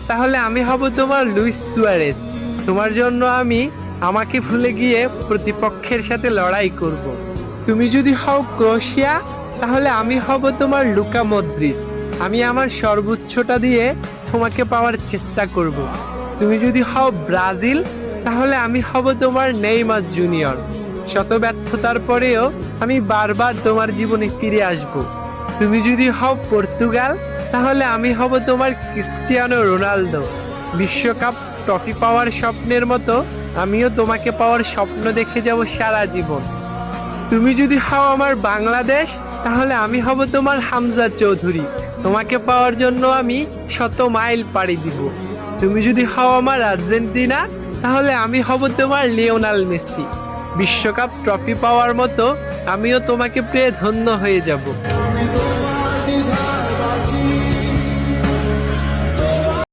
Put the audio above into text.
তাহলে আমি হব তোমার লুইস সুয়ারেজ। তোমার জন্য আমি আমাকে ভুলে গিয়ে প্রতিপক্ষের সাথে লড়াই করব। তুমি যদি হও ক্রোয়েশিয়া, তাহলে আমি হব তোমার লুকা মদ্রিচ। আমি আমার সর্বোচ্চটা দিয়ে তোমাকে পাওয়ার চেষ্টা করব। তুমি যদি হও ব্রাজিল, তাহলে আমি হব তোমার নেইমার জুনিয়র। শত ব্যর্থতার পরেও আমি বারবার তোমার জীবনে ফিরে আসব। তুমি যদি হও পর্তুগাল, তাহলে আমি হব তোমার ক্রিস্টিয়ানো রোনালদো। বিশ্বকাপ ট্রফি পাওয়ার স্বপ্নের মতো আমিও তোমাকে পাওয়ার স্বপ্ন দেখে যাব সারা জীবন। তুমি যদি হও আমার বাংলাদেশ, তাহলে আমি হব তোমার হামজা চৌধুরী। তোমাকে পাওয়ার জন্য আমি শত মাইল পাড়ি দিব। তুমি যদি হও আমার আর্জেন্টিনা, তাহলে আমি হব তোমার লিওনাল মেসি। বিশ্বকাপ ট্রফি পাওয়ার মতো আমিও তোমাকে পেয়ে ধন্য হয়ে যাব।